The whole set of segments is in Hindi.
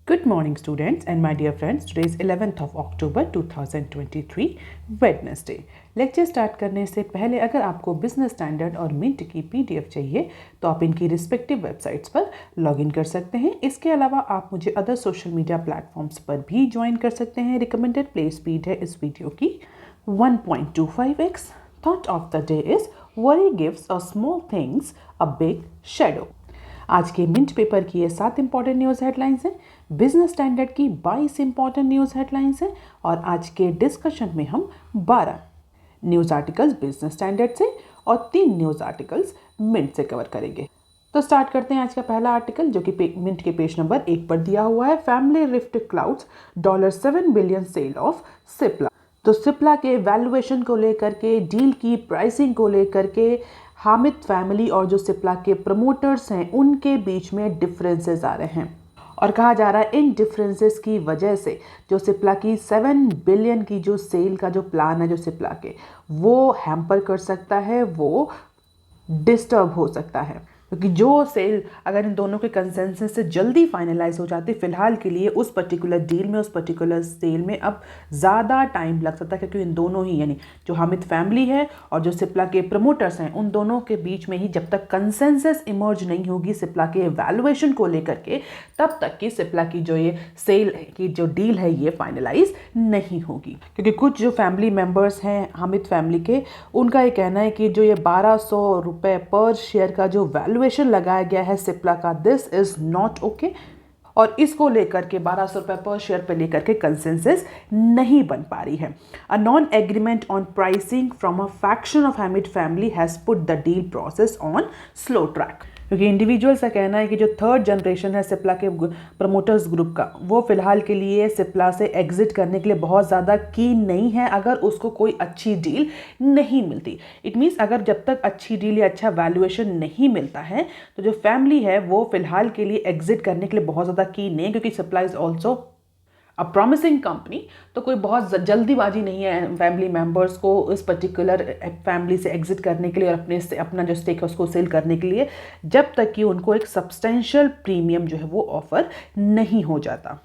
Good morning students and my dear friends. Today is 11th of October 2023 Wednesday. Lecture start करने से पहले अगर आपको बिजनेस स्टैंडर्ड और मिंट की पीडीएफ चाहिए तो आप इनकी रिस्पेक्टिव वेबसाइट्स पर लॉगिन कर सकते हैं। इसके अलावा आप मुझे अदर सोशल मीडिया प्लेटफॉर्म्स पर भी ज्वाइन कर सकते हैं। रिकमेंडेड प्ले स्पीड है इस वीडियो की 1.25x। Thought of the day is worry gives a small things a big shadow. आज के मिंट पेपर की ये 7 इंपॉर्टेंट न्यूज़ हेडलाइंस हैं, बिजनेस स्टैंडर्ड की 22 इंपॉर्टेंट न्यूज़ हेडलाइंस हैं और आज के डिस्कशन में हम 12 न्यूज़ आर्टिकल्स बिजनेस स्टैंडर्ड से और 3 न्यूज़ आर्टिकल्स मिंट से कवर करेंगे। तो स्टार्ट करते हैं आज का पहला आर्टिकल जो कि मिंट के पेज नंबर 1 पर दिया हुआ है। Family rift clouds $7 billion sale of Cipla. तो सिप्ला के वैल्यूएशन को लेकर के, डील की प्राइसिंग को लेकर के हामिद फैमिली और जो सिप्ला के प्रमोटर्स हैं उनके बीच में डिफरेंसेस आ रहे हैं और कहा जा रहा है इन डिफरेंसेस की वजह से जो सिप्ला की 7 बिलियन की जो सेल का जो प्लान है जो सिप्ला के वो हैम्पर कर सकता है, वो डिस्टर्ब हो सकता है क्योंकि जो सेल अगर इन दोनों के कंसेंसस से जल्दी फाइनलाइज हो जाती फिलहाल के लिए उस पर्टिकुलर डील में, उस पर्टिकुलर सेल में अब ज़्यादा टाइम लग सकता है क्योंकि इन दोनों ही यानी जो हामिद फैमिली है और जो सिप्ला के प्रमोटर्स हैं उन दोनों के बीच में ही जब तक कंसेंसस इमर्ज नहीं होगी सिप्ला के वैल्यूएशन को लेकर के तब तक कि सिप्ला की जो ये सेल की जो डील है ये फाइनलाइज नहीं होगी। क्योंकि कुछ जो फैमिली मेम्बर्स हैं हामिद फैमिली के उनका ये कहना है कि जो ये 1200 रुपये पर शेयर का जो वैल्यूएशन लगाया गया है सिप्ला का, दिस इज नॉट ओके और इसको लेकर के 1200 रुपये पर शेयर पे लेकर के कंसेंसस नहीं बन पा रही है। A non agreement on pricing from a faction of Hamid family has put the deal process on slow track. क्योंकि इंडिविजुअल्स का कहना है कि जो थर्ड जनरेशन है सिप्ला के प्रमोटर्स ग्रुप का वो फिलहाल के लिए सिप्ला से एग्जिट करने के लिए बहुत ज़्यादा कीन नहीं है अगर उसको कोई अच्छी डील नहीं मिलती। इट मीन्स अगर जब तक अच्छी डील या अच्छा वैल्यूएशन नहीं मिलता है तो जो फैमिली है वो फिलहाल के लिए एग्जिट करने के लिए बहुत ज़्यादा कीन नहीं है क्योंकि Cipla is also a promising company. तो कोई बहुत जल्दीबाजी नहीं है फैमिली मेम्बर्स को इस पर्टिकुलर फैमिली से एग्जिट करने के लिए और अपना जो स्टेक है उसको सेल करने के लिए जब तक कि उनको एक सब्सटेंशियल प्रीमियम जो है वो ऑफर नहीं हो जाता।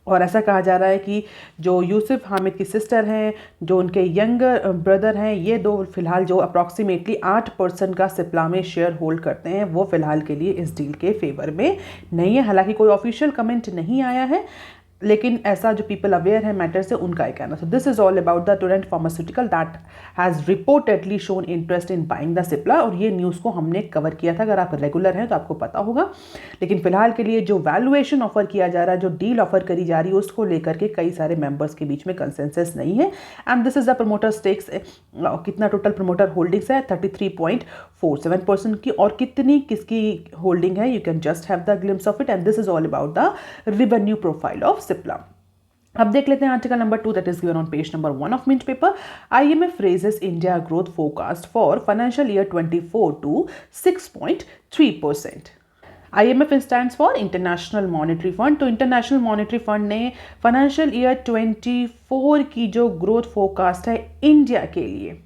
और ऐसा कहा जा रहा है कि जो यूसुफ हामिद की सिस्टर हैं, जो उनके यंगर ब्रदर हैं, ये दो फिलहाल जो अप्रॉक्सीमेटली 8% का सिप्ला में शेयर होल्ड करते हैं वो फिलहाल के लिए इस डील के फेवर में नहीं है। हालांकि कोई ऑफिशियल कमेंट नहीं आया है लेकिन ऐसा जो पीपल अवेयर है मैटर से उनका ही कहना। So this is all about the Torrent pharmaceutical that has reportedly shown interest in buying the Cipla और ये न्यूज़ को हमने कवर किया था, अगर आप रेगुलर हैं तो आपको पता होगा। लेकिन फिलहाल के लिए जो वैल्यूएशन ऑफर किया जा रहा है, जो डील ऑफर करी जा रही है उसको लेकर के कई सारे मेंबर्स के बीच में कंसेंसस नहीं है। And this is the promoter stakes, कितना टोटल प्रमोटर होल्डिंग्स है 33.47% की और कितनी किसकी होल्डिंग है you can just have the glimpse of it. And this is all about the revenue profile of Cipla. अब देख लेते हैं article number 2 that is given on page number 1 of Mint paper. IMF raises India growth forecast for financial year 24 to 6.3%। IMF stands for international monetary fund. तो इंटरनेशनल मॉनेटरी फंड ने फाइनेंशियल ईयर 24 की जो ग्रोथ फोरकास्ट है इंडिया के लिए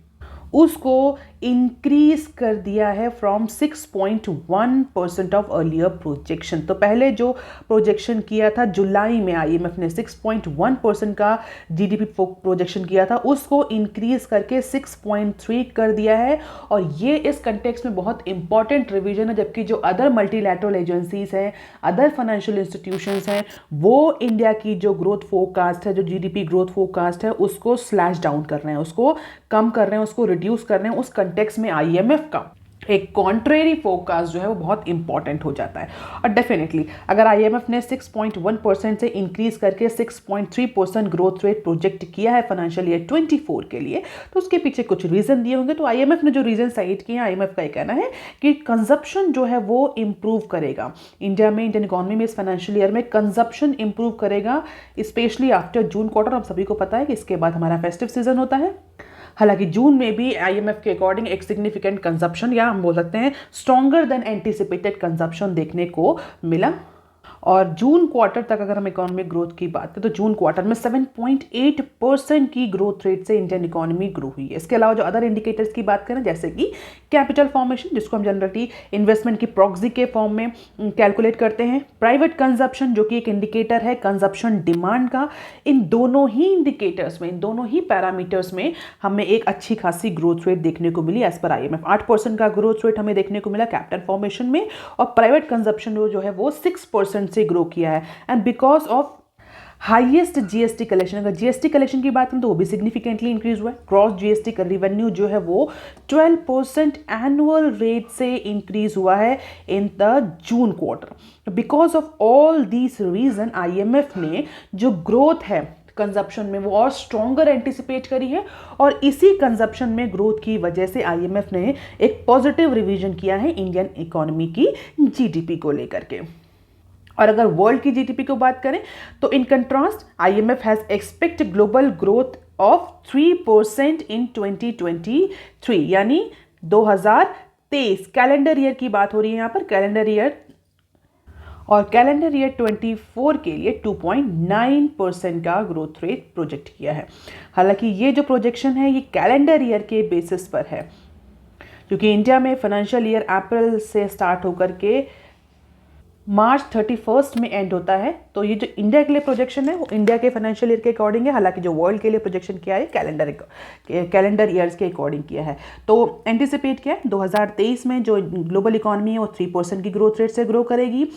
उसको इंक्रीज कर दिया है फ्रॉम 6.1% ऑफ अर्लियर प्रोजेक्शन। तो पहले जो प्रोजेक्शन किया था जुलाई में IMF ने 6.1% का GDP प्रोजेक्शन किया था उसको इंक्रीज करके 6.3 कर दिया है और ये इस कंटेक्स्ट में बहुत इंपॉर्टेंट रिवीजन है। जबकि जो अदर मल्टीलैटरल एजेंसीज हैं, अदर फाइनेंशियल इंस्टीट्यूशंस हैं, वो इंडिया की जो ग्रोथ फोरकास्ट है, जो GDP ग्रोथ फोरकास्ट है उसको स्लैश डाउन कर रहे हैं, उसको कम कर रहे हैं, उसको रिड्यूस कर रहे हैं। उस कंटेक्स्ट में IMF का एक कॉन्ट्रेरी फोरकास्ट जो है वो बहुत इंपॉर्टेंट हो जाता है। और डेफिनेटली अगर IMF ने 6.1% से इंक्रीज करके 6.3% ग्रोथ रेट प्रोजेक्ट किया है फाइनेंशियल ईयर 24 के लिए तो उसके पीछे कुछ रीजन दिए होंगे। तो IMF ने जो रीजन साइट किए हैं, IMF का ये कहना है कि कंजप्शन जो है वो इंप्रूव करेगा इंडिया में, इंडियन इकोनॉमी में इस फाइनेंशियल ईयर में कंजप्शन इंप्रूव करेगा स्पेशली आफ्टर जून क्वार्टर। हम सभी को पता है कि इसके बाद हमारा फेस्टिव सीजन होता है। हालांकि जून में भी IMF के अकॉर्डिंग एक सिग्निफिकेंट कंजप्शन या हम बोल सकते हैं स्ट्रॉन्गर देन एंटिसिपेटेड कंजप्शन देखने को मिला और जून क्वार्टर तक अगर हम इकोनॉमिक ग्रोथ की बात करें तो जून क्वार्टर में 7.8% की ग्रोथ रेट से इंडियन इकोनॉमी ग्रो हुई है। इसके अलावा जो अदर इंडिकेटर्स की बात करें जैसे कि कैपिटल फॉर्मेशन, जिसको हम जनरली इन्वेस्टमेंट की प्रॉक्सी के फॉर्म में कैलकुलेट करते हैं, प्राइवेट कंजप्शन जो कि एक इंडिकेटर है कंजप्शन डिमांड का, इन दोनों ही इंडिकेटर्स में, इन दोनों ही पैरामीटर्स में हमें एक अच्छी खासी ग्रोथ रेट देखने को मिली एज पर IMF। 8% का ग्रोथ रेट हमें देखने को मिला कैपिटल फॉर्मेशन में, और प्राइवेट कंजप्शन जो है वो 6% से ग्रो किया है, and because of highest GST collection. अगर जीएसटी कलेक्शन की बात करें तो वो भी सिग्निफिकेंटली इंक्रीज हुआ है। क्रॉस जीएसटी का रिवेन्यू जो है वो 12% एनुअल रेट से इंक्रीज हुआ है in the June quarter. Because of all these reason IMF ने जो ग्रोथ है कंजप्शन में वो और स्ट्रॉन्गर एंटिसिपेट करी है, और इसी कंजप्शन में ग्रोथ की वजह से IMF ने एक पॉजिटिव रिवीजन किया है इंडियन इकोनॉमी की GDP को लेकर के। और अगर वर्ल्ड की GDP को बात करें तो in contrast IMF has expect global growth of 3% इन 2023, यानी 2023 कैलेंडर ईयर की बात हो रही है यहाँ पर, कैलेंडर ईयर, और कैलेंडर ईयर 24 के लिए 2.9% का ग्रोथ रेट प्रोजेक्ट किया है। हालांकि ये जो प्रोजेक्शन है ये कैलेंडर ईयर के बेसिस पर है, क्योंकि इंडिया में फाइनेंशियल ईयर अप्रैल से स्टार्ट होकर के मार्च 31 में एंड होता है। तो ये जो इंडिया के लिए प्रोजेक्शन है वो इंडिया के फाइनेंशियल ईयर के अकॉर्डिंग है, हालांकि जो वर्ल्ड के लिए प्रोजेक्शन किया है कैलेंडर ईयर्स के अकॉर्डिंग किया है। तो एंटिसिपेट किया है 2023 में जो ग्लोबल इकोनॉमी है वो 3% की ग्रोथ रेट से ग्रो करेगी।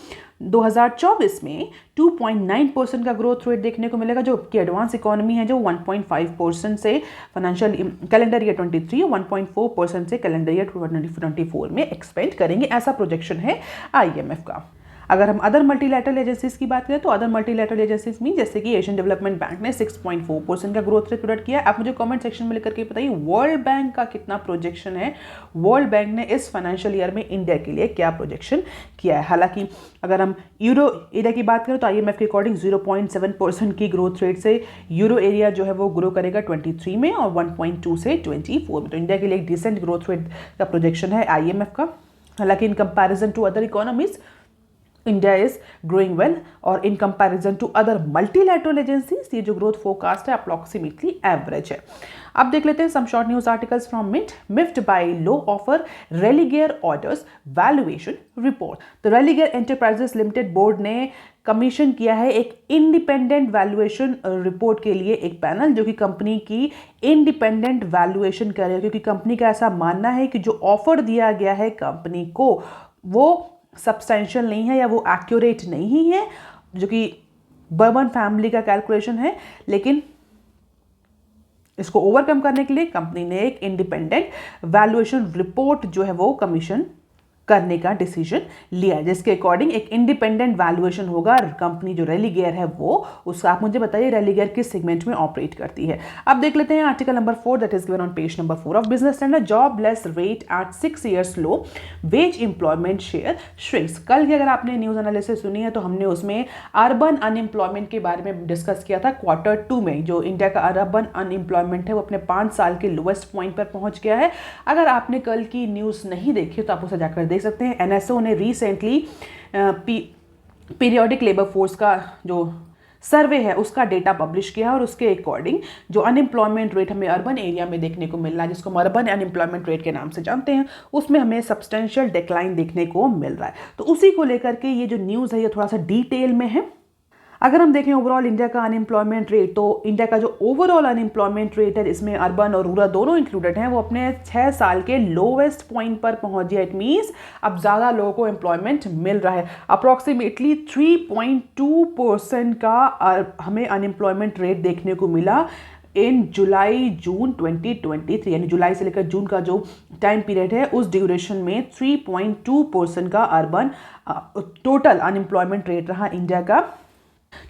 2024 में 2.9% का ग्रोथ रेट देखने को मिलेगा, जो कि एडवांस इकोनॉमी है जो 1.5% से फाइनेंशियल कैलेंडर ईयर 23 और 1.4% से कैलेंडर ईयर 2024 में एक्सपेंड करेंगे, ऐसा प्रोजेक्शन है IMF का। अगर हम अदर मल्टीलैटरल एजेंसीज की बात करें तो अदर मल्टीलैटरल एजेंसीज में जैसे कि एशियन डेवलपमेंट बैंक ने 6.4% का ग्रोथ रेट प्रोजेक्ट किया है। आप मुझे कमेंट सेक्शन में लिख करके बताइए वर्ल्ड बैंक का कितना प्रोजेक्शन है, वर्ल्ड बैंक ने इस फाइनेंशियल ईयर में इंडिया के लिए क्या प्रोजेक्शन किया है। हालांकि अगर हम यूरो एरिया की बात करें तो IMF के अकॉर्डिंग 0.7% की ग्रोथ रेट से यूरो एरिया जो है वो ग्रो करेगा 23 में, और 1.2 से 24 में। तो इंडिया के लिए एक डिसेंट ग्रोथ रेट का प्रोजेक्शन है IMF का। हालांकि in comparison to other economies India is growing well, और in comparison to other multilateral agencies ये जो ग्रोथ फोरकास्ट है अप्रोक्सीमेटली एवरेज है। अब देख लेते हैं some short news articles from Mint. मिफ्ट buy low offer Religare orders valuation report. तो रेलिगेयर एंटरप्राइजेस लिमिटेड बोर्ड ने कमीशन किया है एक इंडिपेंडेंट वैल्यूएशन रिपोर्ट के लिए एक पैनल, जो कि कंपनी की इंडिपेंडेंट वैल्यूएशन करेगा, क्योंकि कंपनी का ऐसा मानना है कि जो ऑफर दिया गया है कंपनी को वो सब्सटेंशियल नहीं है या वो एक्यूरेट नहीं है, जो कि बर्मन फैमिली का कैलकुलेशन है। लेकिन इसको ओवरकम करने के लिए कंपनी ने एक इंडिपेंडेंट वैल्यूएशन रिपोर्ट जो है वो कमीशन करने का डिसीजन लिया, जिसके अकॉर्डिंग एक इंडिपेंडेंट वैल्यूएशन होगा। कंपनी जो रेलिगेयर है वो उसका, आप मुझे बताइए रेलिगेयर किस सेगमेंट में ऑपरेट करती है। अब देख लेते हैं article number 4 that is given on page number 4 of Business Standard. Jobless rate at 6 years low, wage employment share shrinks. कल की अगर आपने न्यूज एनालिसिस सुनी है तो हमने उसमें अर्बन अनएम्प्लॉयमेंट के बारे में डिस्कस किया था। Q2 में जो इंडिया का अर्बन अनएम्प्लॉयमेंट है वो अपने 5 साल के लोएस्ट पॉइंट पर पहुंच गया है। अगर आपने कल की न्यूज नहीं देखी तो आप उसे जाकर देख सकते हैं। NSO ने रिसेंटली पीरियोडिक लेबर फोर्स का जो सर्वे है उसका डेटा पब्लिश किया है, और उसके अकॉर्डिंग जो अनएम्प्लॉयमेंट रेट हमें अर्बन एरिया में देखने को मिल रहा है, जिसको हम अर्बन अनएम्प्लॉयमेंट रेट के नाम से जानते हैं, उसमें हमें सब्सटेंशियल डिक्लाइन देखने को मिल रहा है। तो उसी को लेकर के ये जो न्यूज़ है ये थोड़ा सा डिटेल में है। अगर हम देखें ओवरऑल इंडिया का अनएम्प्लॉयमेंट रेट, तो इंडिया का जो ओवरऑल अनएम्प्लॉयमेंट रेट है इसमें अर्बन और रूरल दोनों इंक्लूडेड हैं, वो अपने 6 साल के लोवेस्ट पॉइंट पर पहुंच गया। इट मीन्स अब ज़्यादा लोगों को एम्प्लॉयमेंट मिल रहा है। अप्रॉक्सीमेटली 3.2% का हमें अनएम्प्लॉयमेंट रेट देखने को मिला इन जुलाई जून 2023, यानी जुलाई से लेकर जून का जो टाइम पीरियड है उस ड्यूरेशन में 3.2% का अर्बन टोटल अनएम्प्लॉयमेंट रेट रहा इंडिया का,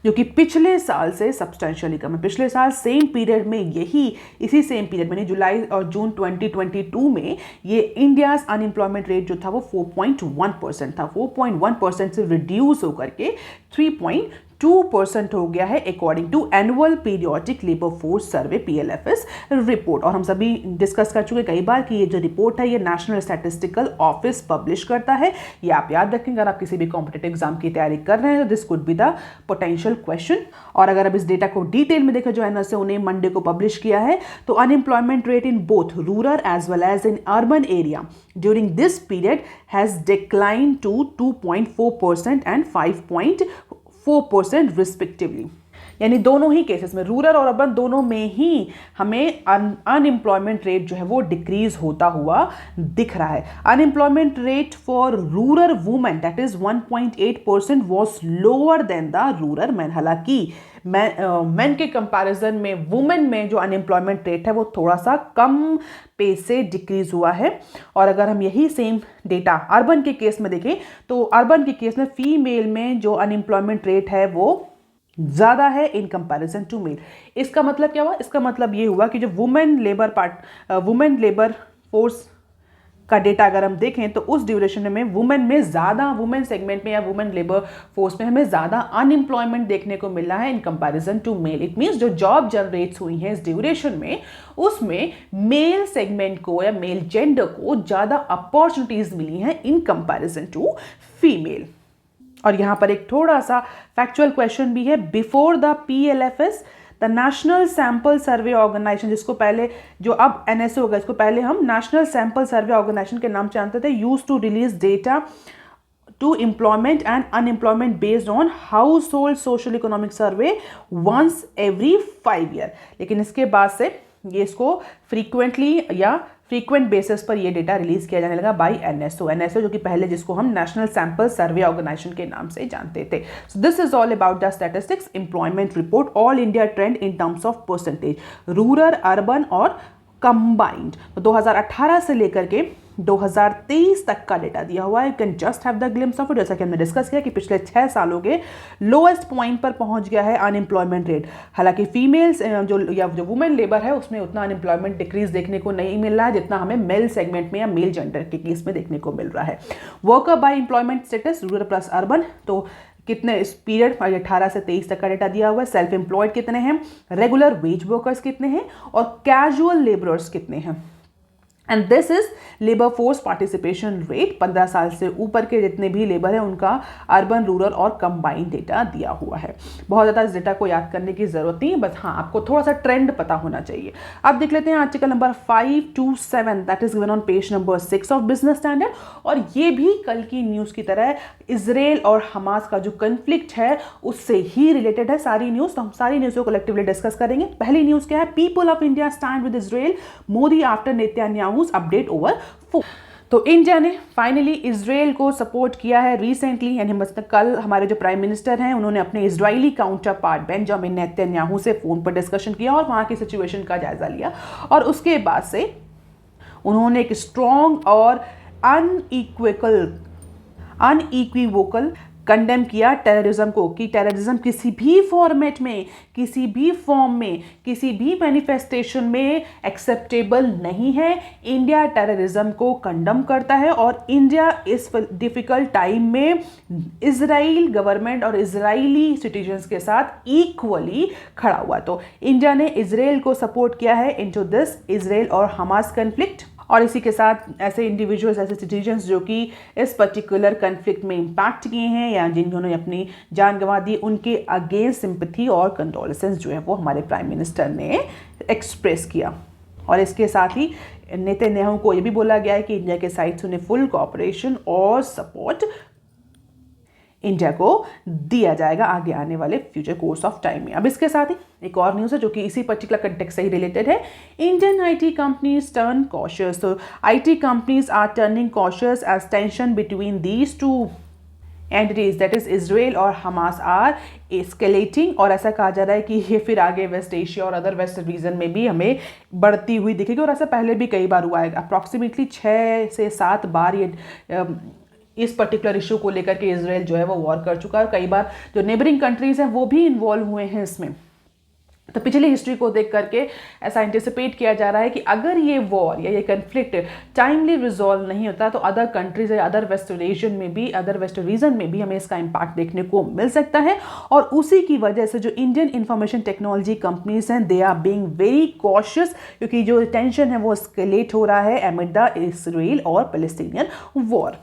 जो कि पिछले साल से सब्सटेंशियली कम है। पिछले साल सेम पीरियड में इसी सेम पीरियड में जुलाई और जून 2022 में ये इंडियाज अनएम्प्लॉयमेंट रेट जो था वो 4.1% था। 4.1% से रिड्यूस होकर के 3.2 2% हो गया है according to annual periodic labour force survey PLFS report. और हम सभी डिस्कस कर चुके कई बार कि ये जो रिपोर्ट है ये नेशनल स्टैटिस्टिकल ऑफिस पब्लिश करता है। ये आप याद रखेंगे अगर आप किसी भी कॉम्पिटिटिव एग्जाम की तैयारी कर रहे हैं तो this could be the potential question. और अगर आप इस डेटा को डिटेल में देखें जो एनएसए ने मंडे को पब्लिश किया है तो unemployment rate in both rural as well as in urban area during this period has decline to 2.4% and 5.4% respectively. यानी दोनों ही केसेस में रूरल और अर्बन दोनों में ही हमें अनएम्प्लॉयमेंट रेट जो है वो डिक्रीज होता हुआ दिख रहा है। Unemployment rate for rural women that is 1.8% was lower than the rural man. हालांकि मैन के कंपैरिजन में वुमेन में जो अनएम्प्लॉयमेंट रेट है वो थोड़ा सा कम पेस से डिक्रीज हुआ है। और अगर हम यही सेम डेटा अर्बन के केस में देखें तो अर्बन के केस में फीमेल में जो अनएम्प्लॉयमेंट रेट है वो ज़्यादा है इन कंपैरिजन टू मेल। इसका मतलब क्या हुआ? इसका मतलब ये हुआ कि जो वुमेन लेबर फोर्स का डेटा अगर हम देखें तो उस ड्यूरेशन में वुमेन सेगमेंट में या वुमेन लेबर फोर्स में हमें ज़्यादा अनएम्प्लॉयमेंट देखने को मिला है in comparison to male. It means जो जॉब जनरेट्स हुई हैं इस ड्यूरेशन में उसमें मेल सेगमेंट को या मेल जेंडर को ज़्यादा अपॉर्चुनिटीज़ मिली हैं इन कंपैरिजन टू फीमेल। और यहाँ पर एक थोड़ा सा फैक्चुअल क्वेश्चन भी है। Before the PLFS the national sample survey organisation, जिसको पहले जो अब NSA होगा इसको पहले हम नेशनल सैंपल सर्वे ऑर्गेनाइजेशन के नाम से जानते थे, use to release data to employment and unemployment based on household social economic survey once every 5 year. लेकिन इसके बाद से ये इसको फ्रीक्वेंट बेसिस पर ये डेटा रिलीज किया जाने लगा बाय NSO जो कि पहले जिसको हम नेशनल सैंपल सर्वे ऑर्गेनाइजेशन के नाम से जानते थे। So this is all about the statistics employment report all India trend in terms of percentage rural urban और कंबाइंड। तो 2018 से लेकर के 2023 तक का डेटा दिया हुआ है। You can just have the glimpse of it. जैसा कि हमने डिस्कस किया कि पिछले 6 सालों के लोएस्ट पॉइंट पर पहुंच गया है अनएम्प्लॉयमेंट रेट। हालांकि फीमेल्स जो वुमेन लेबर है उसमें उतना अनएम्प्लॉयमेंट डिक्रीज देखने को नहीं मिल रहा है जितना हमें मेल सेगमेंट में या मेल जेंडर के केस में देखने को मिल रहा है। Worker by employment status rural plus urban, तो कितने इस पीरियड 18 से 23 तक का डेटा दिया हुआ है। सेल्फ एम्प्लॉयड कितने हैं, रेगुलर वेज वर्कर्स कितने हैं और कैजुअल लेबरर्स कितने हैं। And this is labour force participation rate. 15 साल से ऊपर के जितने भी लेबर है उनका अर्बन रूरल और कंबाइंड डेटा दिया हुआ है। बहुत ज़्यादा इस डेटा को याद करने की जरूरत नहीं है, बस हाँ आपको थोड़ा सा ट्रेंड पता होना चाहिए। अब देख लेते हैं article number 527 that is given on page number 6 of Business standard. और ये भी कल की न्यूज़ की तरह इजराइल और हमास का जो कन्फ्लिक्ट है उससे ही रिलेटेड है सारी न्यूज़। तो हम सारी न्यूज़ को कलेक्टिवली डिस्कस करेंगे। पहली न्यूज़ क्या है, people of India stand with Israel, Modi after Netanyahu update over 4। तो इंडिया ने फाइनली इजराइल को सपोर्ट किया है रिसेंटली, यानी मतलब कल हमारे जो प्राइम मिनिस्टर हैं उन्होंने अपने Israeli counter part Benjamin Netanyahu से फोन पर डिस्कशन किया और वहां की सिचुएशन का जायजा लिया। और उसके बाद से उन्होंने एक स्ट्रॉन्ग और अनइक्विवोकल कंडेम किया टेररिज्म को, कि टेररिज्म किसी भी फॉर्मेट में, किसी भी फॉर्म में, किसी भी मैनिफेस्टेशन में एक्सेप्टेबल नहीं है। इंडिया टेररिज्म को कंडेम करता है और इंडिया इस डिफिकल्ट टाइम में इजराइल गवर्नमेंट और इजरायली सिटीजन्स के साथ इक्वली खड़ा हुआ। तो इंडिया ने इजराइल को सपोर्ट किया है इनटू दिस इजराइल और हमास कन्फ्लिक्ट। और इसी के साथ ऐसे इंडिविजुअल्स, ऐसे सिटीजन्स जो कि इस पर्टिकुलर कन्फ्लिक्ट में इम्पैक्ट किए हैं या जिन्होंने अपनी जान गंवा दी, उनके अगेंस्ट सिंपैथी और कंडोलेंसेस जो है वो हमारे प्राइम मिनिस्टर ने एक्सप्रेस किया। और इसके साथ ही नेतन्याहू को ये भी बोला गया है कि इंडिया के साइड से उन्हें फुल कोऑपरेशन और सपोर्ट इंडिया को दिया जाएगा आगे आने वाले फ्यूचर कोर्स ऑफ टाइम में। अब इसके साथ ही एक और न्यूज़ है जो कि इसी पर्टिकुलर कंटेक्स्ट से ही रिलेटेड है। Indian IT companies turn cautious. तो IT companies are turning cautious as tension between these two entities that is Israel और हमास आर एस्केलेटिंग। और ऐसा कहा जा रहा है कि ये फिर आगे वेस्ट एशिया और अदर वेस्ट रीजन में भी हमें बढ़ती हुई दिखेगी। और ऐसा पहले भी कई बार हुआ है, अप्रॉक्सीमेटली 6 से 7 बार ये इस पर्टिकुलर इशू को लेकर के इजराइल जो है वो वॉर कर चुका है। कई बार जो नेबरिंग कंट्रीज हैं वो भी इन्वॉल्व हुए हैं इसमें। तो पिछली हिस्ट्री को देख करके ऐसा एंटिसिपेट किया जा रहा है कि अगर ये वॉर या ये कन्फ्लिक्ट टाइमली रिजॉल्व नहीं होता तो अदर कंट्रीज या अदर वेस्टर्न रीजन में भी हमें इसका इम्पैक्ट देखने को मिल सकता है। और उसी की वजह से जो इंडियन इंफॉर्मेशन टेक्नोलॉजी कंपनीज हैं they are being very cautious, क्योंकि जो टेंशन है वो एस्केलेट हो रहा है एमिड द इजराइल और पैलेस्टीनियन वॉर।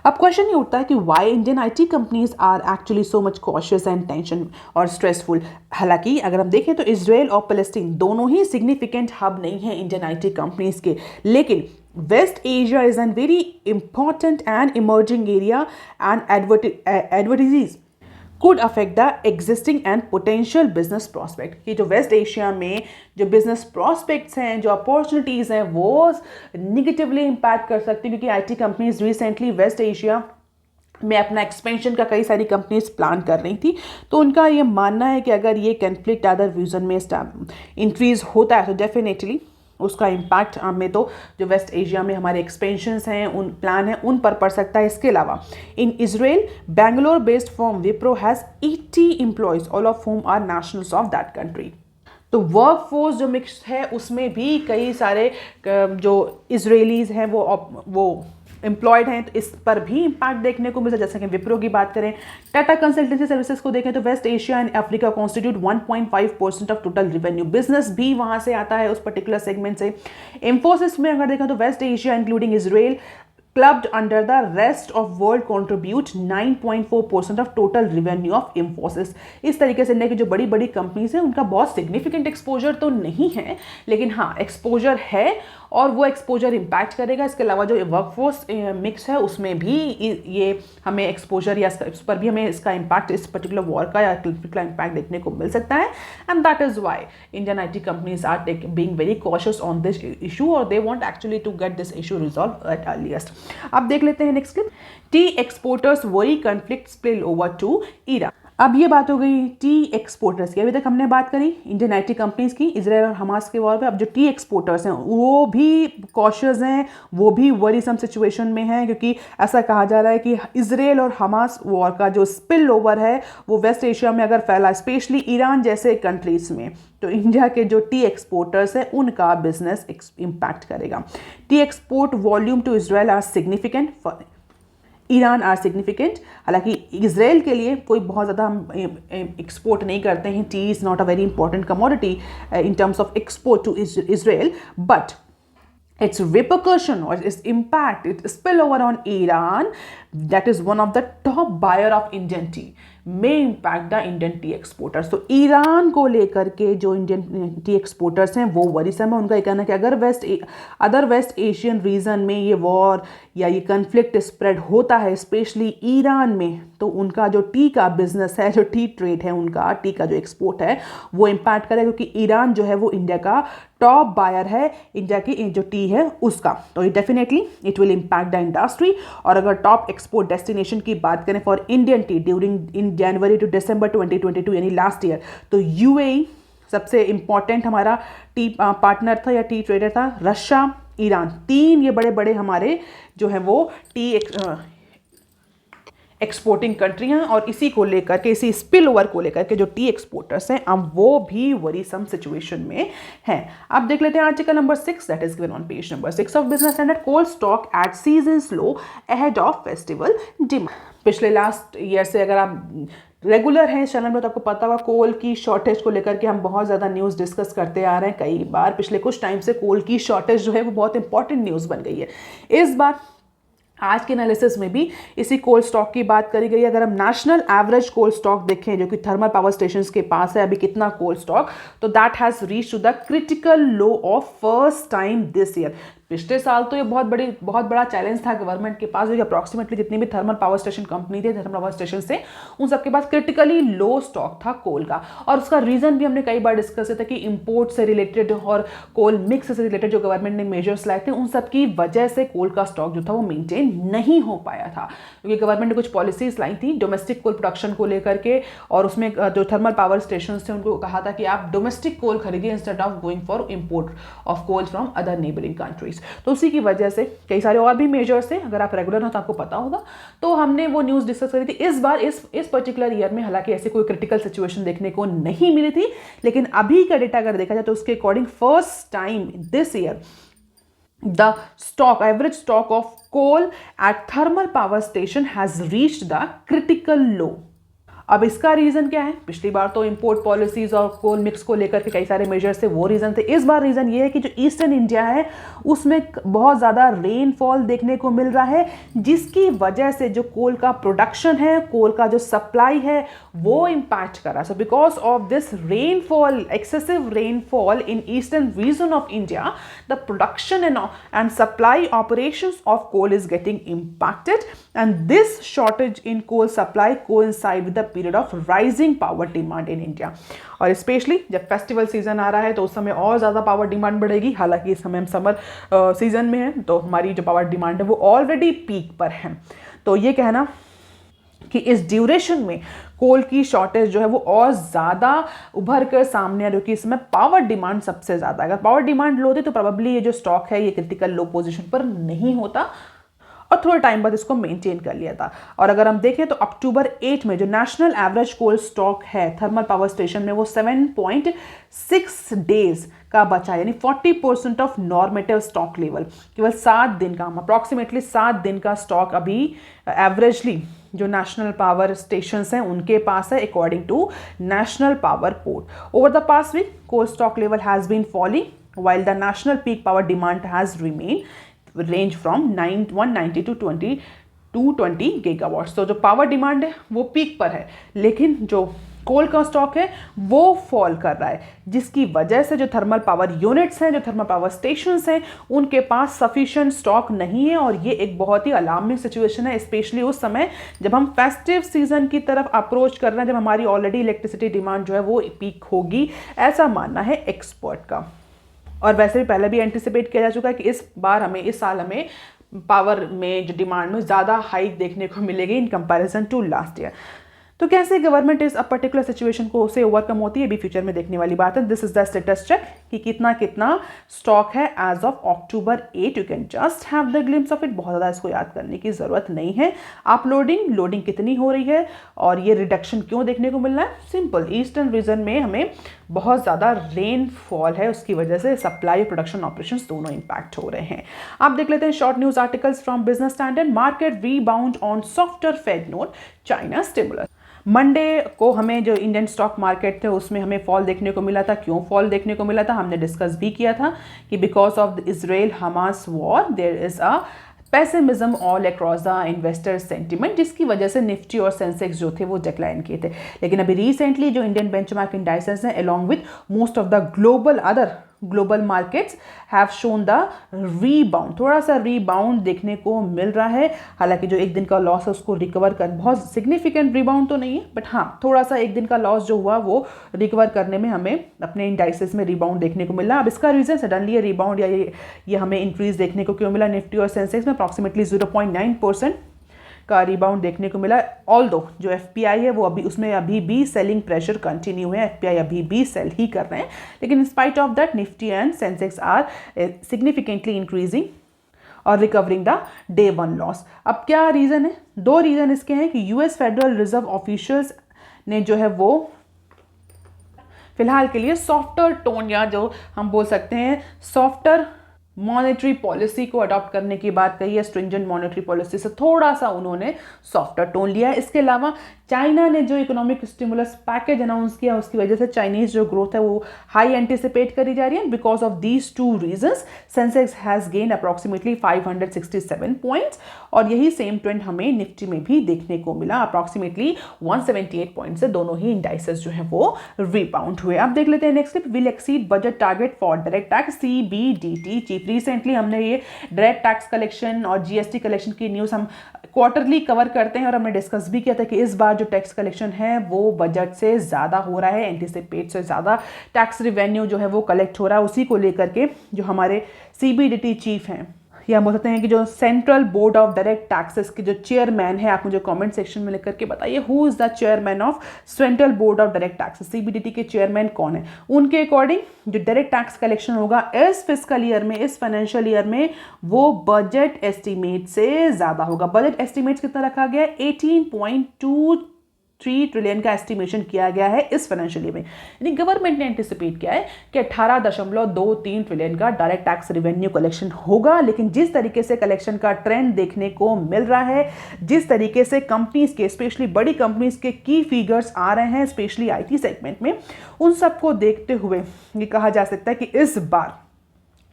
अब क्वेश्चन ये उठता है कि why Indian IT companies are actually so much cautious and tension और स्ट्रेसफुल। हालांकि अगर हम देखें तो इजराइल और पैलेस्टीन दोनों ही सिग्निफिकेंट हब नहीं है इंडियन आईटी कंपनीज के, लेकिन West Asia is an very important and emerging area and advertise could affect the existing and potential business prospect। कि जो वेस्ट एशिया में जो बिजनेस प्रॉस्पेक्ट्स हैं, जो अपॉर्चुनिटीज़ हैं, वो निगेटिवली इम्पैक्ट कर सकती हैं, क्योंकि IT companies recently West Asia में अपना एक्सपेंशन का कई सारी कंपनीज प्लान कर रही थी। तो उनका ये मानना है कि अगर ये कन्फ्लिक्ट अदर रीजन में इंक्रीज होता है तो डेफिनेटली उसका इम्पैक्ट में तो जो वेस्ट एशिया में हमारे एक्सपेंशंस हैं, उन प्लान हैं, उन पर पड़ सकता है। इसके अलावा in Israel Bangalore based firm Wipro has 80 employees all of whom are nationals of that country. तो वर्क फोर्स जो मिक्स है उसमें भी कई सारे जो इजरायलीज हैं वो एम्प्लॉयड हैं, तो इस पर भी इम्पैक्ट देखने को मिलता है। जैसे कि विप्रो की बात करें, टाटा कंसल्टेंसी सर्विसेज को देखें तो West Asia and Africa constitute 1.5% of total revenue, business भी वहाँ से आता है उस पर्टिकुलर सेगमेंट से। इंफोसिस में अगर देखें तो West Asia including Israel clubbed under the rest of world contribute 9.4% of total revenue of Infosys। इस तरीके से कि जो बड़ी बड़ी कंपनीज हैं उनका बहुत सिग्निफिकेंट एक्सपोजर तो नहीं है, लेकिन हाँ एक्सपोजर है और वो एक्सपोजर इम्पैक्ट करेगा। इसके अलावा जो वर्कफोर्स मिक्स है उसमें भी ये हमें एक्सपोजर या इस पर भी हमें इसका इम्पैक्ट, इस पर्टिकुलर वॉर का या पर्टिकुलर इम्पैक्ट देखने को मिल सकता है। And that is why Indian I T companies are being very cautious on this issue और they want actually to get this issue resolve at earliest. अब देख लेते हैं next clip. Tea exporters worry conflict spill over to Iran. अब ये बात हो गई टी एक्सपोर्टर्स की। अभी तक हमने बात करी इंडियन आईटी कंपनीज की, इजराइल और हमास के वॉर पे। अब जो टी एक्सपोर्टर्स हैं वो भी कॉशियस हैं, वो भी वरीसम सिचुएशन में हैं, क्योंकि ऐसा कहा जा रहा है कि इजराइल और हमास वॉर का जो स्पिल ओवर है वो वेस्ट एशिया में अगर फैला, स्पेशली ईरान जैसे कंट्रीज में, तो इंडिया के जो टी एक्सपोर्टर्स हैं उनका बिजनेस इम्पैक्ट करेगा। Tea export volume to Israel are significant, for Iran are significant. हालांकि इजराइल के लिए कोई बहुत ज़्यादा हम एक्सपोर्ट नहीं करते हैं, tea is not a very important commodity in terms of export to Israel, but its repercussion or its impact, its spillover on Iran, that is one of the top buyer of Indian tea, may impact the Indian tea exporters। तो ईरान को लेकर के जो इंडियन टी एक्सपोर्टर्स हैं वो वरीसम है। उनका ये कहना है कि अगर अदर वेस्ट एशियन रीजन में ये वॉर या ये कन्फ्लिक्ट स्प्रेड होता है स्पेशली ईरान में, तो उनका जो टी का बिजनेस है, जो टी ट्रेड है, उनका टी का जो एक्सपोर्ट है वो इम्पैक्ट करेगा, क्योंकि ईरान जो है वो इंडिया का टॉप बायर है, इंडिया की जो टी है उसका। तो ये definitely it will impact the industry. और अगर टॉप एक्सपोर्ट डेस्टिनेशन की बात करें for Indian tea during in January to December 2022 यानी लास्ट ईयर, तो यूएई सबसे इंपॉर्टेंट हमारा टी पार्टनर था या टी ट्रेडर था। रशिया, ईरान, तीन ये बड़े बड़े हमारे जो है वो टी एक्सपोर्टिंग कंट्री हैं। और इसी को लेकर के, इसी स्पिल ओवर को लेकर के जो टी एक्सपोर्टर्स हैं अब वो भी वरीसम सिचुएशन में हैं। अब देख लेते हैं article number 6 that is given on page number 6 of Business Standard. Coal stock at season low ahead of festival demand. पिछले लास्ट ईयर से अगर आप रेगुलर हैं इस चैनल में तो आपको पता होगा कोल की शॉर्टेज को लेकर के हम बहुत ज़्यादा न्यूज़ डिस्कस करते आ रहे हैं। कई बार पिछले कुछ टाइम से कोल की शॉर्टेज जो है वो बहुत इंपॉर्टेंट न्यूज़ बन गई है। इस बार आज के एनालिसिस में भी इसी कोल स्टॉक की बात करी गई है। अगर हम नेशनल एवरेज कोल स्टॉक देखें जो कि थर्मल पावर स्टेशंस के पास है अभी कितना कोल स्टॉक, तो that has reach to the critical low of first time this year. पिछले साल तो ये बहुत बड़ा चैलेंज था गवर्नमेंट के पास, जो अप्रॉक्सीमेटली जितनी भी थर्मल पावर स्टेशन कंपनी थे, थर्मल पावर स्टेशन से, उन सबके पास क्रिटिकली लो स्टॉक था कोल का। और उसका रीज़न भी हमने कई बार डिस्कस किया था कि इंपोर्ट से रिलेटेड और कोल मिक्स से रिलेटेड जो गवर्नमेंट ने मेजर्स लाए थे उन सब की वजह से कोल का स्टॉक जो था वो मेंटेन नहीं हो पाया था, क्योंकि गवर्नमेंट ने कुछ पॉलिसीज लाई थी डोमेस्टिक कोल प्रोडक्शन को लेकर के, और उसमें जो थर्मल पावर स्टेशन थे उनको कहा था कि आप डोमेस्टिक कोल खरीदिए instead of going for import of coal from other neighbouring countries. Units. तो उसी की वजह से कई सारे और भी मेजर्स थे, अगर आप रेगुलर हो तो आपको पता होगा। तो हमने वो न्यूज़ डिस्कस करी थी। इस बार इस पर्टिकुलर ईयर में हालांकि ऐसे कोई क्रिटिकल सिचुएशन देखने को नहीं मिली थी, लेकिन अभी का डेटा अगर देखा जाए तो उसके according first time this year the average stock of coal at thermal power station has reached the critical low। अब इसका रीजन क्या है? पिछली बार तो इंपोर्ट पॉलिसीज और कोल मिक्स को लेकर के कई सारे मेजर्स थे, वो रीजन थे। इस बार रीजन ये है कि जो ईस्टर्न इंडिया है उसमें बहुत ज़्यादा रेनफॉल देखने को मिल रहा है, जिसकी वजह से जो कोल का प्रोडक्शन है, कोल का जो सप्लाई है, वो इम्पैक्ट कर रहा है। So because of this rainfall, excessive rainfall in eastern region of India, the production and supply operations of coal is getting impacted, and this shortage in coal supply coincide with the period of rising power demand in India. और स्पेशली जब फेस्टिवल सीजन आ रहा है तो उस समय और ज़्यादा पावर डिमांड बढ़ेगी। हालांकि इस समय हम समर सीजन में हैं, तो हमारी जो पावर डिमांड है वो ऑलरेडी पीक पर है। तो ये कहना कि इस ड्यूरेशन में कोल की शॉर्टेज जो है वो और ज़्यादा उभर कर सामने आ रही है, क्योंकि इसमें पावर डिमांड सबसे ज़्यादा है। अगर पावर डिमांड लो होती तो प्रोबेबली ये जो स्टॉक है ये क्रिटिकल लो पोजीशन पर नहीं होता और थोड़े टाइम बाद इसको मेंटेन कर लिया था। और अगर हम देखें तो अक्टूबर 8 में जो नेशनल एवरेज कोल स्टॉक है थर्मल पावर स्टेशन में, वो 7.6 डेज का बचा, यानी 40% ऑफ नॉर्मेटिव स्टॉक लेवल। केवल 7 दिन का, अप्रॉक्सीमेटली 7 दिन का स्टॉक अभी एवरेजली जो नेशनल पावर स्टेशंस हैं उनके पास है, according to national power port. Over the past week coal stock level has been falling while the national peak power demand has remained range from 190 to 220 gigawatts. तो जो पावर डिमांड है वो पीक पर है, लेकिन जो कोल का स्टॉक है वो फॉल कर रहा है, जिसकी वजह से जो थर्मल पावर यूनिट्स हैं, जो थर्मल पावर स्टेशंस हैं, उनके पास सफिशिएंट स्टॉक नहीं है। और ये एक बहुत ही अलार्मिंग सिचुएशन है, स्पेशली उस समय जब हम फेस्टिव सीजन की तरफ अप्रोच कर रहे हैं, जब हमारी ऑलरेडी इलेक्ट्रिसिटी डिमांड जो है वो पीक होगी, ऐसा मानना है एक्सपर्ट का। और वैसे भी पहले भी एंटिसिपेट किया जा चुका है कि इस साल हमें पावर में जो डिमांड में ज़्यादा हाइक देखने को मिलेगी in comparison to last year. तो कैसे गवर्नमेंट इस पर्टिकुलर सिचुएशन को से ओवरकम होती है, भी फ्यूचर में देखने वाली बात है। This is the status check कि कितना स्टॉक है as of October 8। You can just have the glimpse of it, बहुत ज़्यादा इसको याद करने की ज़रूरत नहीं है। लोडिंग कितनी हो रही है और ये रिडक्शन क्यों देखने को मिल रहा है? सिंपल, ईस्टर्न रीजन में हमें बहुत ज़्यादा रेनफॉल है, उसकी वजह से सप्लाई और प्रोडक्शन ऑपरेशंस दोनों इंपैक्ट हो रहे हैं। आप देख लेते हैं short news articles from Business Standard. Market rebound on softer Fed note, China stimulus. Monday को हमें जो इंडियन स्टॉक मार्केट थे उसमें हमें फॉल देखने को मिला था। क्यों फॉल देखने को मिला था हमने डिस्कस भी किया था कि because of the Israel Hamas war there is a pessimism all across the investor sentiment, जिसकी वजह से निफ्टी और सेंसेक्स जो थे वो डिक्लाइन किए थे। लेकिन अभी रिसेंटली जो इंडियन बेंचमार्क इंडाइसेस हैं along with most of the global markets have shown the rebound, थोड़ा सा रीबाउंड देखने को मिल रहा है। हालांकि जो एक दिन का लॉस है उसको रिकवर कर, बहुत सिग्निफिकेंट रीबाउंड तो नहीं है, बट हाँ थोड़ा सा एक दिन का लॉस जो हुआ वो रिकवर करने में हमें अपने इंडाइसेस में रीबाउंड देखने को मिला। अब इसका रीजन सडनली ये रीबाउंड या ये हमें इंक्रीज देखने को क्यों मिला? निफ्टी और सेंसेक्स में अप्रॉक्सीमेटली 0.9% का रिबाउंड देखने को मिला। ऑल्दो जो एफपीआई है वो अभी भी सेलिंग प्रेशर कंटिन्यू है, एफपीआई अभी भी सेल ही कर रहे हैं, लेकिन in spite of that Nifty and Sensex are significantly increasing और recovering the day one loss. अब क्या रीज़न है? 2 रीज़न इसके हैं कि यूएस फेडरल रिजर्व ऑफिशियल्स ने जो है वो फिलहाल के लिए सॉफ्टर टोन, या जो हम बोल सकते हैं सॉफ्टर मॉनेटरी पॉलिसी को अडॉप्ट करने की बात कही है। स्ट्रिंजेंट मॉनेटरी पॉलिसी से थोड़ा सा उन्होंने सॉफ्टर टोन लिया है। इसके अलावा चाइना ने जो इकोनॉमिक स्टिमुलस पैकेज अनाउंस किया उसकी वजह से चाइनीज जो ग्रोथ है वो हाई एंटिसिपेट करी जा रही है। Because of these 2 reasons Sensex has gain approximately 567 points, और यही सेम ट्रेंड हमें निफ्टी में भी देखने को मिला। अप्रॉक्सीमेटली 178 पॉइंट से दोनों ही इंडाइसेस जो है वो रिबाउंड हुए। अब देख लेते हैं next clip. Will exceed budget target for direct tax CBDT chief. Recently हमने ये डायरेक्ट टैक्स कलेक्शन और जीएसटी कलेक्शन की न्यूज़ हम क्वार्टरली कवर करते हैं, और हमने डिस्कस भी किया था कि इस बार जो टैक्स कलेक्शन है वो बजट से ज़्यादा हो रहा है, एंटिसिपेट से ज़्यादा टैक्स रिवेन्यू जो है वो कलेक्ट हो रहा है। उसी को लेकर के जो हमारे CBDT चीफ हैं या बोल सकते हैं कि जो central board of direct taxes के जो चेयरमैन है, आप मुझे कमेंट सेक्शन में लिख करके बताइए who is the chairman of central board of direct taxes, CBDT के चेयरमैन कौन है। उनके अकॉर्डिंग जो डायरेक्ट टैक्स कलेक्शन होगा इस फिस्कल ईयर में, इस फाइनेंशियल ईयर में, वो बजट एस्टिमेट से ज़्यादा होगा। बजट एस्टिमेट कितना रखा गया है? 18.23 ट्रिलियन का एस्टिमेशन किया गया है इस फाइनेंशियल ईयर में। यानी गवर्नमेंट ने एंटिसिपेट किया है कि 18.23 ट्रिलियन का डायरेक्ट टैक्स रेवेन्यू कलेक्शन होगा। लेकिन जिस तरीके से कलेक्शन का ट्रेंड देखने को मिल रहा है, जिस तरीके से कंपनीज के, स्पेशली बड़ी कंपनीज के की फिगर्स आ रहे हैं, स्पेशली आईटी सेगमेंट में, उन सबको देखते हुए ये कहा जा सकता है कि इस बार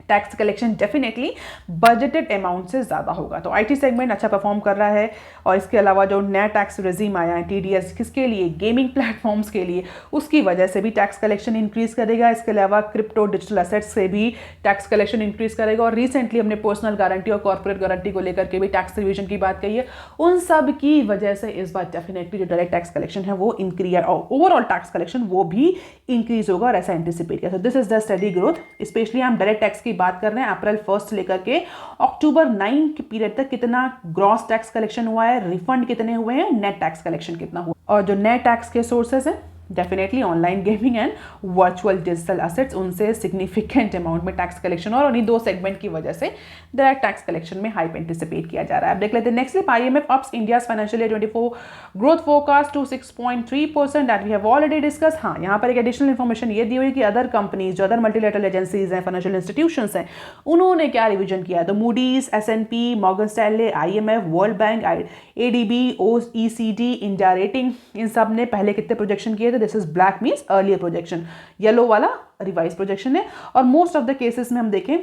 tax collection definitely budgeted amount से ज़्यादा होगा। तो आईटी सेगमेंट अच्छा परफॉर्म कर रहा है। और इसके अलावा जो नया टैक्स रेजिम आया है टीडीएस, किसके लिए? गेमिंग प्लेटफॉर्म्स के लिए, उसकी वजह से भी टैक्स कलेक्शन इंक्रीज करेगा। इसके अलावा क्रिप्टो डिजिटल एसेट्स से भी टैक्स कलेक्शन इंक्रीज करेगा। और रिसेंटली हमने पर्सनल गारंटी और कॉर्पोरेट गारंटी को लेकर के भी टैक्स रिविजन की बात कही है। उन सब की वजह से इस बार डेफिनेटली जो डायरेक्ट टैक्स कलेक्शन है वो इंक्रीज, और ओवरऑल टैक्स कलेक्शन वो भी इंक्रीज होगा, और ऐसा एंटिसिपेट किया। तो this is the study growth. Specially हम डायरेक्ट टैक्स की बात कर रहे हैं, अप्रैल 1 लेकर के अक्टूबर 9 के पीरियड तक कितना ग्रॉस टैक्स कलेक्शन हुआ है, रिफंड कितने हुए हैं, नेट टैक्स कलेक्शन कितना हुआ। और जो नेट टैक्स के सोर्सेज हैं definitely online gaming and virtual digital assets, उनसे सिग्निफिकेंट अमाउंट में टैक्स कलेक्शन, और उन्हीं दो सेगमेंट की वजह से डायरेक्ट टैक्स कलेक्शन में हाइप एंटिसिपेट किया जा रहा है। अब देख लेते हैं next slip. IMF ups India's financial year 24 growth forecast to 6.3% that we have already discuss. हाँ, यहाँ पर एक एडिशनल इन्फॉर्मेशन ये दी हुई कि अदर कंपनीज, जो अदर मल्टीलेटरल एजेंसीज हैं, फाइनेंशियल इंस्टीट्यूशंस हैं, उन्होंने क्या रिविजन किया है। तो Moody's, S and P, Morgan Stanley, IMF, World Bank, ADB, OECD, India Ratings, इन सब ने पहले कितने प्रोजेक्शन किए थे। This is black means earlier projection, yellow वाला रिवाइज प्रोजेक्शन है। और मोस्ट ऑफ द केसेस में हम देखें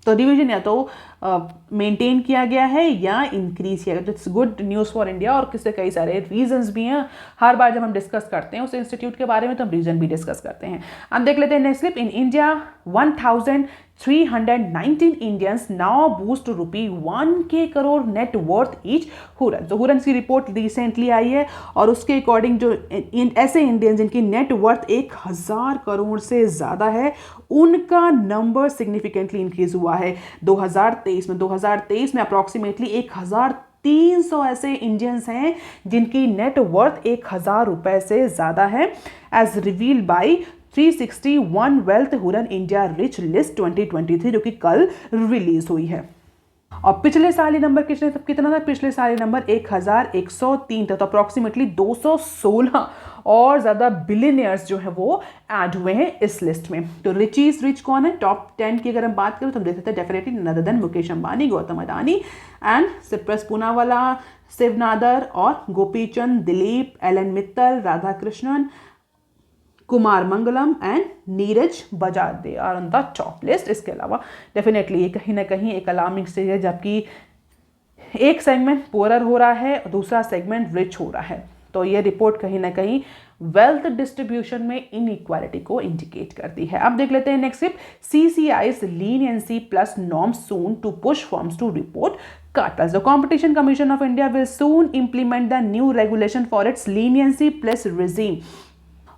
तो रिवीजन या तो मेंटेन किया गया है या इंक्रीज किया गया। तो it's good news for India, और किससे कई सारे रीजंस भी हैं। हर बार जब हम डिस्कस करते हैं उस इंस्टीट्यूट के बारे में तो हम रीजन भी डिस्कस करते हैं। अब देख लेते हैं next slip. In India 1319 Indians now boost rupee 1K crore net worth each Huron. तो हुरन की रिपोर्ट रिसेंटली आई है, और उसके अकॉर्डिंग जो ऐसे इंडियंस जिनकी नेट वर्थ 1000 करोड़ से ज़्यादा है, उनका नंबर सिग्निफिकेंटली इंक्रीज हुआ है 2023 में अप्रॉक्सीमेटली 1300 ऐसे इंडियंस हैं जिनकी नेट वर्थ 1000 रुपए से ज़्यादा है, as revealed by 361 wealth Hurun India rich list 2023, जो कि कल रिलीज हुई है। और पिछले साल ये नंबर कितना था? पिछले साल ये नंबर 1103 था। तो अप्रॉक्सीमेटली 216 और ज़्यादा बिलियनियर्स जो है वो ऐड हुए हैं इस लिस्ट में। तो रिचीज रिच कौन है? टॉप 10 की अगर हम बात करें तो हम देख सकते हैं definitely other than Mukesh Ambani, Gautam Adani and Cyrus Poonawalla, Shiv Nadar और गोपीचंद, दिलीप, एलन Mittal, Radha Krishnan, Kumar Mangalam and Niraj Bajaj, they are on the top list. इसके अलावा डेफिनेटली ये कहीं ना कहीं एक अलार्मिंग स्टेज है, जबकि एक सेगमेंट पुअरर हो रहा है और दूसरा सेगमेंट रिच हो रहा है। तो ये रिपोर्ट कहीं ना कहीं वेल्थ डिस्ट्रीब्यूशन में इनइक्वालिटी को इंडिकेट करती है। अब देख लेते हैं next step. CCI's leniency plus norms soon to push firms to report cartels. The Competition Commission of India will soon implement the new regulation for its leniency plus regime.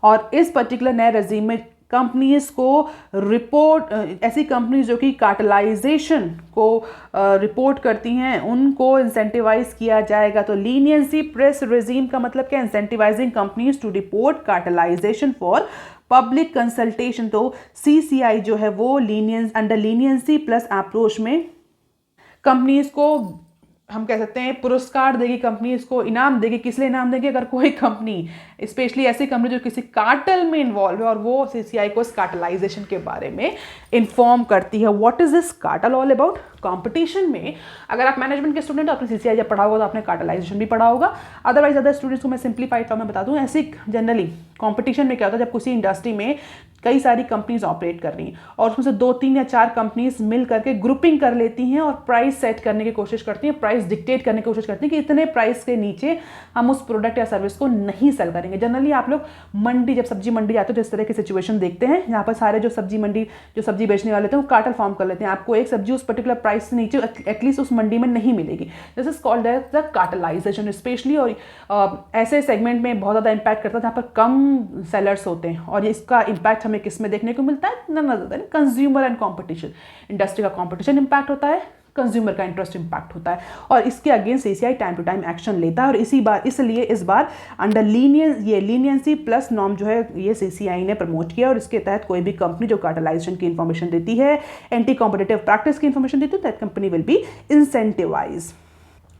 और इस पर्टिकुलर नए रजीम में कंपनीज को रिपोर्ट, ऐसी कंपनीज जो कि कार्टलाइजेशन को रिपोर्ट करती हैं, उनको इंसेंटिवाइज किया जाएगा। तो लीनियंसी प्रेस रेजीम का मतलब क्या? Incentivising companies to report cartelisation for public consultation. तो CCI जो है वो अंडर लीनियंसी प्लस अप्रोच में कंपनीज को हम कह सकते हैं पुरस्कार देगी, कंपनीज को इनाम देगी। किस लिए इनाम देगी? अगर कोई कंपनी, स्पेशली ऐसी कंपनी जो किसी कार्टल में इन्वॉल्व है और वो CCI को इस कार्टलाइजेशन के बारे में इन्फॉर्म करती है। What is this cartel all about? Competition में अगर आप मैनेजमेंट के स्टूडेंट हो, आपने CCI जब पढ़ा होगा तो आपने कार्टलाइजेशन भी पढ़ा होगा। अदरवाइज अदर स्टूडेंट्स को मैं सिंप्लीफाइड फॉर्म में बता दूं, ऐसी जनरली कंपटीशन में क्या होता है, जब किसी इंडस्ट्री में कई सारी कंपनीज ऑपरेट कर रही हैं और उसमें से 2, 3 या 4 कंपनीज मिल करके ग्रुपिंग कर लेती हैं और प्राइस सेट करने की कोशिश करती हैं, प्राइस डिक्टेट करने की कोशिश करती हैं कि इतने प्राइस के नीचे हम उस प्रोडक्ट या सर्विस को नहीं सेल करेंगे। जनरली आप लोग मंडी, जब सब्जी मंडी जाते हो तो इस तरह की सिचुएशन देखते हैं, यहाँ पर सारे जो सब्जी बेचने वाले थे वो कार्टल फॉर्म कर लेते हैं। आपको एक सब्जी उस पर्टिकुलर प्राइस से नीचे एटलीस्ट उस मंडी में नहीं मिलेगी। This is called as the cartelisation. Specially और ऐसे सेगमेंट में बहुत ज़्यादा इंपैक्ट करता है जहाँ पर कम सेलर्स होते हैं, और इसका इंपैक्ट हमें किस में देखने को मिलता है? None other than consumer and competition. Industry का कॉम्पिटिशन इंपैक्ट होता है, कंज्यूमर का इंटरेस्ट इंपैक्ट होता है और इसके against CCI time to time action लेता है। और इसलिए इस बार अंडर लीनियंसी प्लस नॉर्म जो है ये सीसीआई ने प्रमोट किया और इसके तहत कोई भी कंपनी जो कार्टेलाइजेशन की इंफॉर्मेशन देती है, एंटी कॉम्पिटिटिव प्रैक्टिस की इंफॉर्मेशन देती है, that company will be incentivise.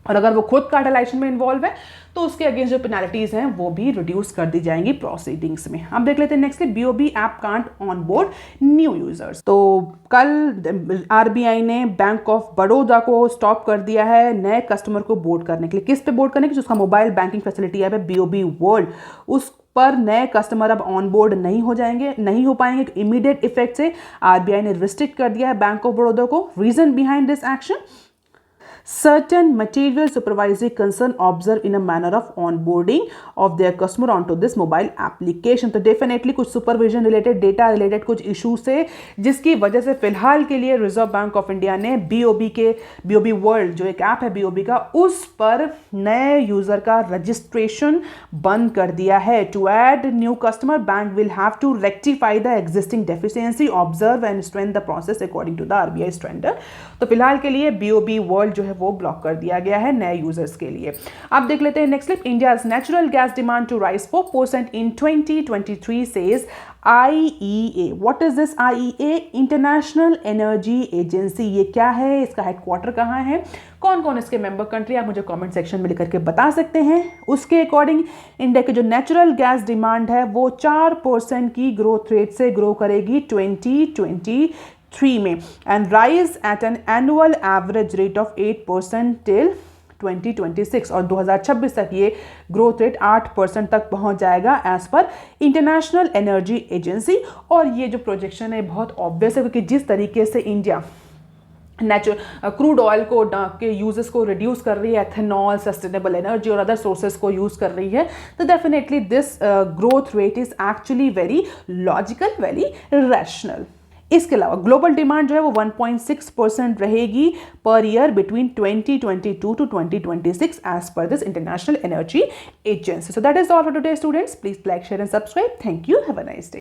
और अगर वो खुद कार्टेलाइजेशन में इन्वॉल्व है तो उसके अगेंस्ट जो पेनाल्टीज हैं वो भी रिड्यूस कर दी जाएंगी प्रोसीडिंग्स में। अब देख लेते हैं next, BOB app can't on board new users. तो कल आरबीआई ने बैंक ऑफ बड़ौदा को स्टॉप कर दिया है नए कस्टमर को बोर्ड करने के लिए। किस पे बोर्ड करने के लिए? जिसका मोबाइल बैंकिंग फैसिलिटी ऐप है बीओबी वर्ल्ड, उस पर नए कस्टमर अब ऑन बोर्ड नहीं हो पाएंगे। इमीडिएट इफेक्ट से आरबीआई ने रिस्ट्रिक्ट कर दिया है बैंक ऑफ बड़ौदा को। Reason behind this action, certain material supervisory concern observed in a manner of onboarding of their customer onto this mobile application। तो डेफिनेटली कुछ सुपरविजन रिलेटेड, डेटा रिलेटेड कुछ इशू से, जिसकी वजह से फिलहाल के लिए रिजर्व बैंक ऑफ इंडिया ने बीओबी वर्ल्ड जो एक ऐप है बीओबी का, उस पर नए यूजर का रजिस्ट्रेशन बंद कर दिया है। To add new customer, bank will have to rectify the existing deficiency, observe and strengthen the process according to the RBI standard. तो फिलहाल के लिए बीओबी वर्ल्ड जो है वो ब्लॉक कर दिया गया है नए यूजर्स के लिए। अब देख लेते हैं next clip, India's natural gas demand to rise 4% in 2023 says IEA। What is this IEA? International Energy Agency. ये क्या है? इसका हेडक्वार्टर कहाँ है? कौन कौन इसके मेंबर कंट्री? आप मुझे कमेंट सेक्शन में लिख करके बता सकते हैं। उसके अकॉर्डिंग इंडिया की जो नेचुरल गैस डिमांड है वो 4% की ग्रोथ रेट से ग्रो करेगी 2023 में, and rise at an annual average rate of 8% till 2026। और 2026 तक ये ग्रोथ रेट 8% तक पहुंच जाएगा as per international Energy agency. और ये जो प्रोजेक्शन है बहुत ऑब्वियस है, क्योंकि जिस तरीके से इंडिया क्रूड ऑयल को के यूजेस को रिड्यूस कर रही है, एथेनॉल, सस्टेनेबल एनर्जी और अदर सोर्सेज को यूज कर रही है, तो definitely this growth rate is actually very logical, very rational. इसके अलावा ग्लोबल डिमांड जो है वो 1.6% रहेगी per year between 2022 to 2026 as per this International Energy Agency. So that is all for today students. Please like, share and subscribe. Thank you. Have a nice day.